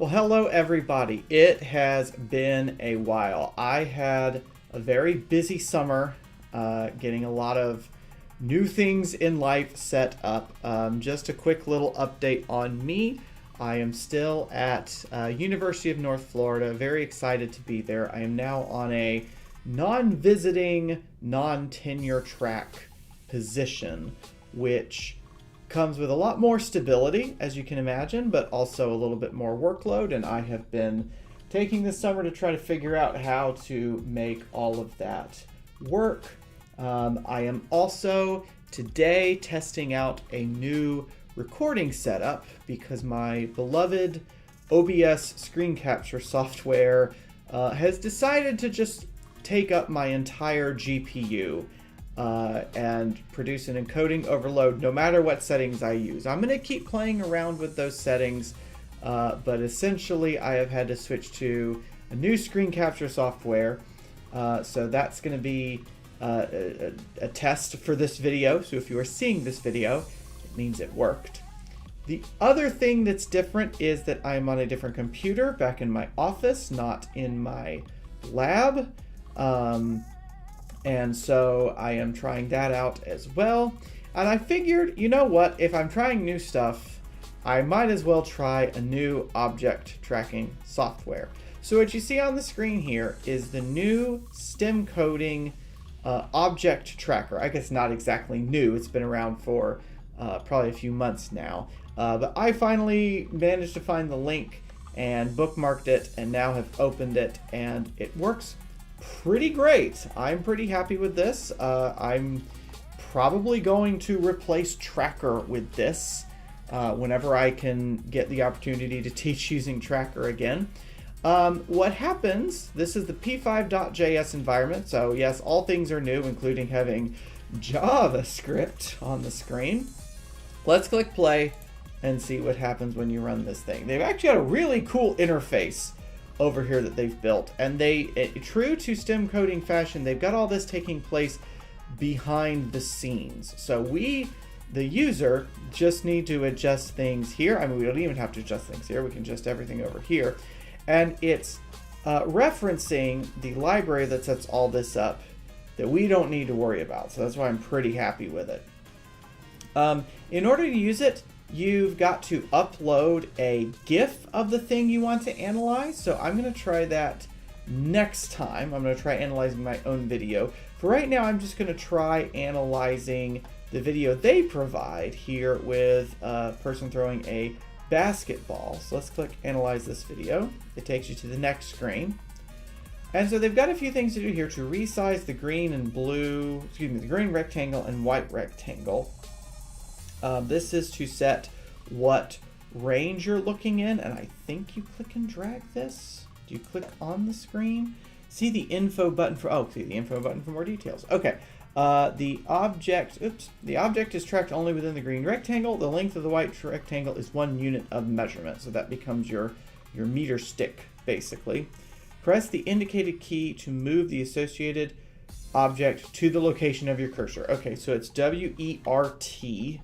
Well, hello everybody. It has been a while. I had a very busy summer, getting a lot of new things in life set up. Just a quick little update on me. I am still at University of North Florida, very excited to be there. I am now on a non-visiting, non-tenure track position, which comes with a lot more stability, as you can imagine, but also a little bit more workload, and I have been taking this summer to try to figure out how to make all of that work. I am also today testing out a new recording setup because my beloved OBS screen capture software has decided to just take up my entire GPU and produce an encoding overload no matter what settings I use. I'm going to keep playing around with those settings, but essentially I have had to switch to a new screen capture software. So that's going to be a test for this video. So if you are seeing this video, it means it worked. The other thing that's different is that I'm on a different computer back in my office, not in my lab. And so I am trying that out as well. And I figured, you know what, if I'm trying new stuff, I might as well try a new object tracking software. So what you see on the screen here is the new STEMCoding object tracker. I guess not exactly new, it's been around for probably a few months now. But I finally managed to find the link and bookmarked it and now have opened it, and it works pretty great. I'm pretty happy with this. I'm probably going to replace Tracker with this whenever I can get the opportunity to teach using Tracker again. What happens, this is the p5.js environment, so yes, all things are new, including having JavaScript on the screen. Let's click play and see what happens when you run this thing. They've actually got a really cool interface over here that they've built, and true to STEMCoding fashion, they've got all this taking place behind the scenes. So we, the user, just need to adjust things here. I mean, we don't even have to adjust things here. We can adjust everything over here. And it's referencing the library that sets all this up that we don't need to worry about. So that's why I'm pretty happy with it. In order to use it, you've got to upload a GIF of the thing you want to analyze. So I'm going to try that next time. I'm going to try analyzing my own video. For right now, I'm just going to try analyzing the video they provide here with a person throwing a basketball. So let's click analyze this video. It takes you to the next screen. And so they've got a few things to do here to resize the green and blue, excuse me, the green rectangle and white rectangle. This is to set what range you're looking in, and I think you click and drag this. Do you click on the screen? See the info button for, oh, see the info button for more details. Okay, the object is tracked only within the green rectangle. The length of the white rectangle is 1 unit of measurement, so that becomes your meter stick, basically. Press the indicated key to move the associated object to the location of your cursor. Okay, so it's WERT.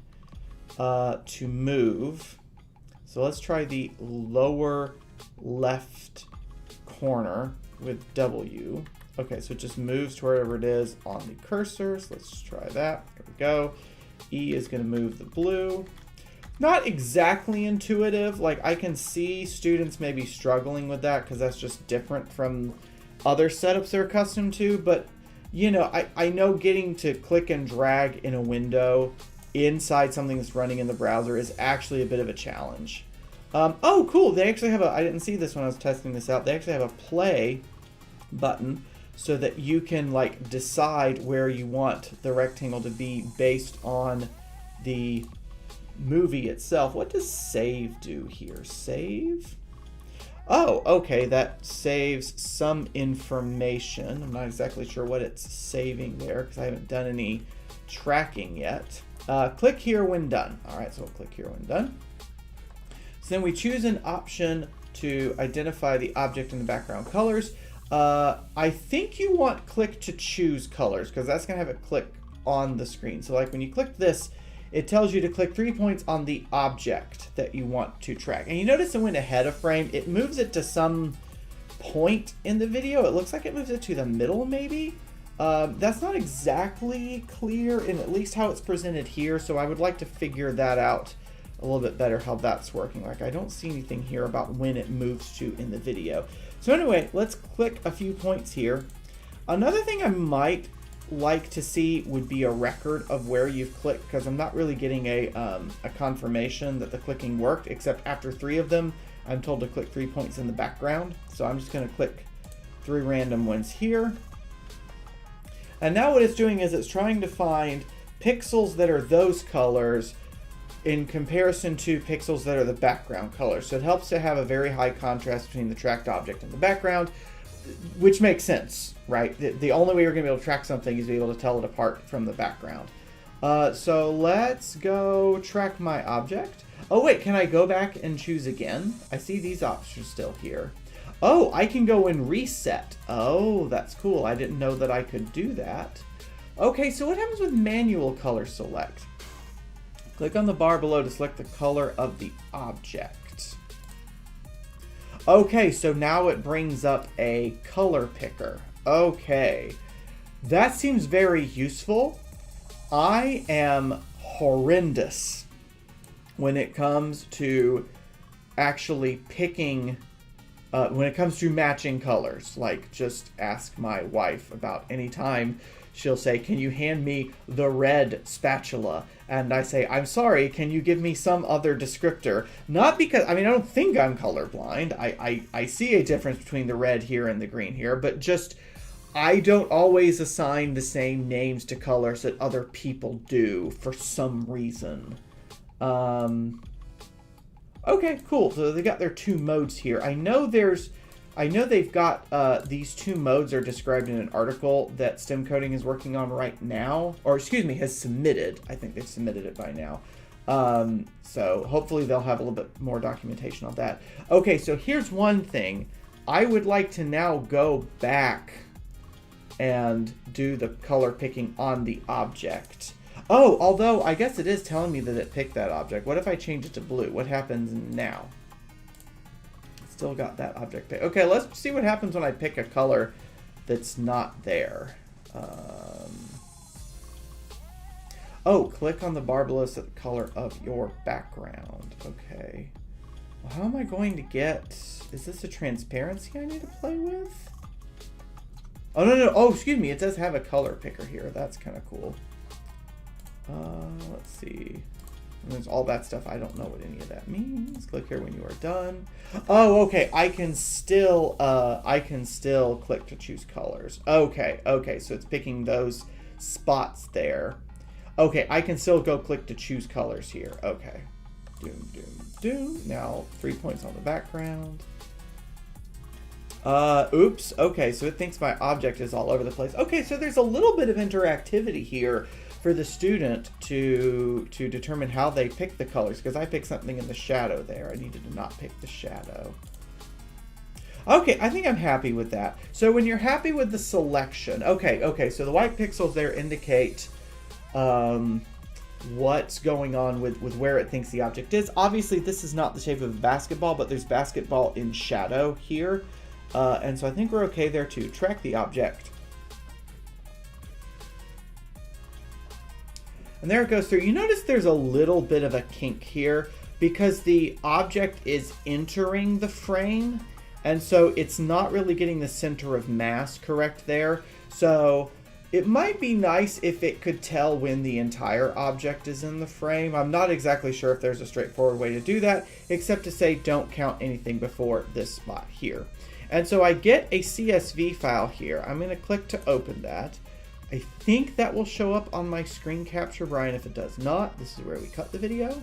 To move. So let's try the lower left corner with W. Okay, so it just moves to wherever it is on the cursor. So let's try that. There we go. E is going to move the blue. Not exactly intuitive. Like, I can see students maybe struggling with that because that's just different from other setups they're accustomed to. But, you know, I know getting to click and drag in a window inside something that's running in the browser is actually a bit of a challenge. Oh, cool. They actually have I didn't see this when I was testing this out. They actually have a play button so that you can like decide where you want the rectangle to be based on the movie itself. What does save do here? Save? Oh, okay. That saves some information. I'm not exactly sure what it's saving there because I haven't done any tracking yet. Click here when done. All right, so we'll click here when done. So then we choose an option to identify the object in the background colors. I think you want click to choose colors because that's going to have it click on the screen. So like when you click this, it tells you to click 3 points on the object that you want to track. And you notice it went ahead of frame. It moves it to some point in the video. It looks like it moves it to the middle maybe. That's not exactly clear in at least how it's presented here, so I would like to figure that out a little bit better, how that's working. Like, I don't see anything here about when it moves to in the video. So anyway, let's click a few points here. Another thing I might like to see would be a record of where you've clicked, because I'm not really getting a confirmation that the clicking worked, except after 3 of them, I'm told to click 3 points in the background. So I'm just going to click 3 random ones here. And now what it's doing is it's trying to find pixels that are those colors in comparison to pixels that are the background colors. So it helps to have a very high contrast between the tracked object and the background, which makes sense, right? The only way you're going to be able to track something is to be able to tell it apart from the background. So let's go track my object. Oh wait, can I go back and choose again? I see these options still here. Oh, I can go and reset. Oh, that's cool. I didn't know that I could do that. Okay, so what happens with manual color select? Click on the bar below to select the color of the object. Okay, so now it brings up a color picker. Okay, that seems very useful. I am horrendous when it comes to actually picking, when it comes to matching colors. Like, just ask my wife about any time she'll say, can you hand me the red spatula? And I say, I'm sorry, can you give me some other descriptor? Not because, I mean, I don't think I'm colorblind. I see a difference between the red here and the green here, but just, I don't always assign the same names to colors that other people do for some reason. Okay, cool. So they got their 2 modes here. I know they've got these 2 modes are described in an article that STEMCoding is working on right now, or excuse me, has submitted. I think they've submitted it by now. So hopefully they'll have a little bit more documentation on that. Okay, so here's one thing. I would like to now go back and do the color picking on the object. Oh, although I guess it is telling me that it picked that object. What if I change it to blue? What happens now? Still got that object pick. Okay, let's see what happens when I pick a color that's not there. Oh, click on the bar below to set the color of your background. Okay. Well, how am I going to get... Is this a transparency I need to play with? Oh, no. Oh, excuse me. It does have a color picker here. That's kind of cool. Let's see. And there's all that stuff. I don't know what any of that means. Click here when you are done. Oh, okay. I can still click to choose colors. Okay. So it's picking those spots there. Okay, I can still go click to choose colors here. Okay. Doom. Now 3 points on the background. Oops. Okay, so it thinks my object is all over the place. Okay, so there's a little bit of interactivity here for the student to determine how they pick the colors, because I picked something in the shadow there. I needed to not pick the shadow. Okay, I think I'm happy with that. So when you're happy with the selection, okay, so the white pixels there indicate what's going on with where it thinks the object is. Obviously, this is not the shape of a basketball, but there's basketball in shadow here. And so I think we're okay there too. Track the object. And there it goes through. You notice there's a little bit of a kink here because the object is entering the frame. And so it's not really getting the center of mass correct there. So it might be nice if it could tell when the entire object is in the frame. I'm not exactly sure if there's a straightforward way to do that, except to say don't count anything before this spot here. And so I get a CSV file here. I'm going to click to open that. I think that will show up on my screen capture, Brian. If it does not, this is where we cut the video.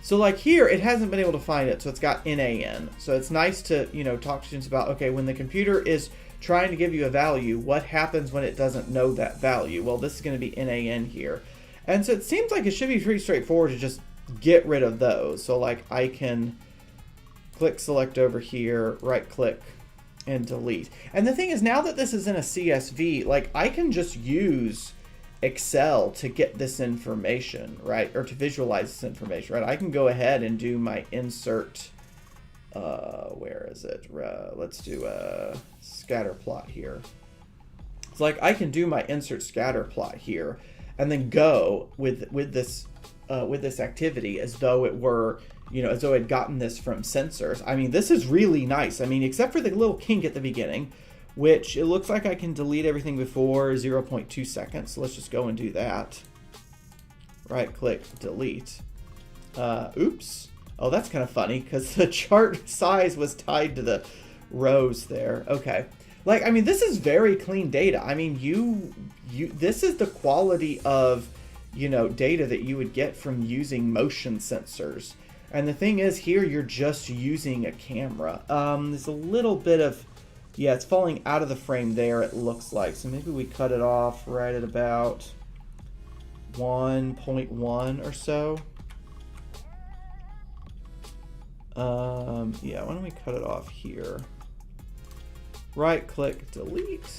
So like here, it hasn't been able to find it, so it's got NaN. So it's nice to, talk to students about, okay, when the computer is trying to give you a value, what happens when it doesn't know that value? Well, this is going to be NaN here. And so it seems like it should be pretty straightforward to just get rid of those. So like I can click select over here, right click, and delete. And the thing is, now that this is in a CSV, like I can just use Excel to get this information, right? Or to visualize this information, right? I can go ahead and do my insert, where is it? Let's do a scatter plot here. It's like I can do my insert scatter plot here and then go with this activity as though it were, as though I'd gotten this from sensors. I mean, this is really nice. I mean, except for the little kink at the beginning, which it looks like I can delete everything before 0.2 seconds. So let's just go and do that. Right click, delete. Oops. Oh, that's kind of funny because the chart size was tied to the rows there. Okay. Like, I mean, this is very clean data. I mean, this is the quality of, data that you would get from using motion sensors. And the thing is, here you're just using a camera. There's a little bit of, yeah, it's falling out of the frame there, it looks like. So maybe we cut it off right at about 1.1 or so. Yeah, why don't we cut it off here? Right click, delete.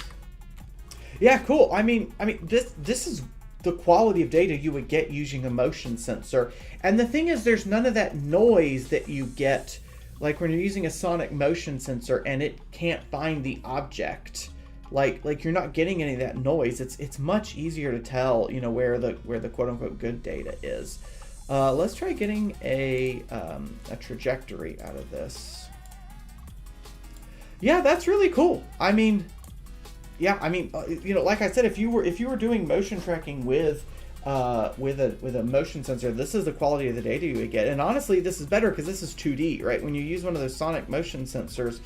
Yeah, cool. I mean, this is the quality of data you would get using a motion sensor. And the thing is, there's none of that noise that you get like when you're using a sonic motion sensor and it can't find the object. Like you're not getting any of that noise. It's much easier to tell, where the quote unquote good data is. Let's try getting a trajectory out of this. Yeah, that's really cool. I mean, yeah, like I said, if you were doing motion tracking with a motion sensor, this is the quality of the data you would get. And honestly, this is better because this is 2D, right? When you use one of those sonic motion sensors,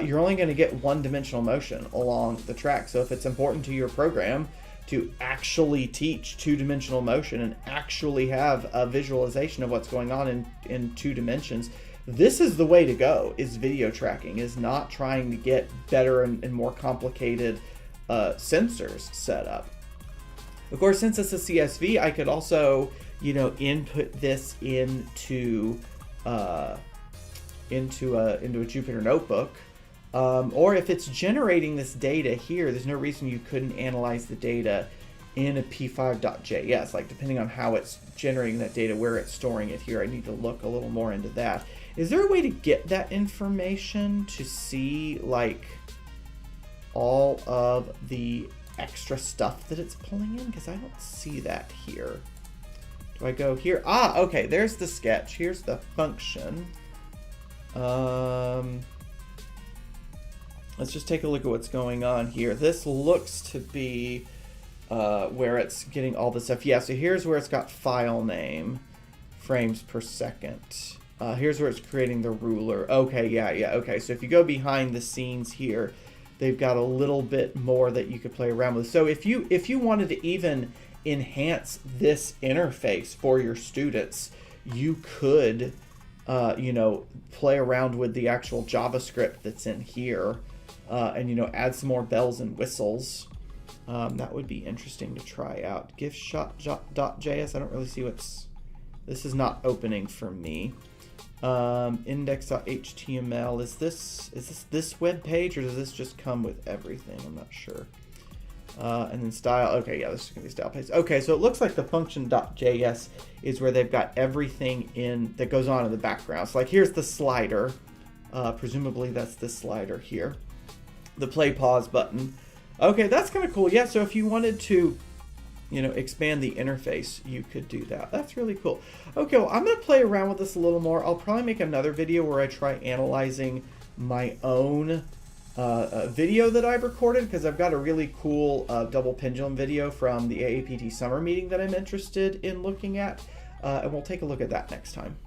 you're only going to get one-dimensional motion along the track. So if it's important to your program to actually teach two-dimensional motion and actually have a visualization of what's going on in 2 dimensions, this is the way to go, is video tracking, is not trying to get better and more complicated sensors set up. Of course, since it's a CSV, I could also, input this into a Jupyter notebook. Or if it's generating this data here, there's no reason you couldn't analyze the data in a p5.js, like depending on how it's generating that data, where it's storing it here. I need to look a little more into that. Is there a way to get that information to see like all of the extra stuff that it's pulling in? Because I don't see that here. Do I go here? Ah, okay, there's the sketch. Here's the function. Let's just take a look at what's going on here. This looks to be where it's getting all this stuff. Yeah, so here's where it's got file name, frames per second. Here's where it's creating the ruler. Okay, yeah, okay. So if you go behind the scenes here, they've got a little bit more that you could play around with. So if you wanted to even enhance this interface for your students, you could, play around with the actual JavaScript that's in here, and add some more bells and whistles. That would be interesting to try out. Giftshot.js. I don't really see this is not opening for me. Index.html. Is this web page, or does this just come with everything? I'm not sure. And then style. Okay, yeah, this is gonna be style page. Okay, so it looks like the function.js is where they've got everything in that goes on in the background. So like here's the slider. Presumably that's this slider here. The play pause button. Okay, that's kind of cool. Yeah, so if you wanted to, expand the interface, you could do that. That's really cool. Okay, well, I'm going to play around with this a little more. I'll probably make another video where I try analyzing my own video that I've recorded, because I've got a really cool double pendulum video from the AAPT summer meeting that I'm interested in looking at, and we'll take a look at that next time.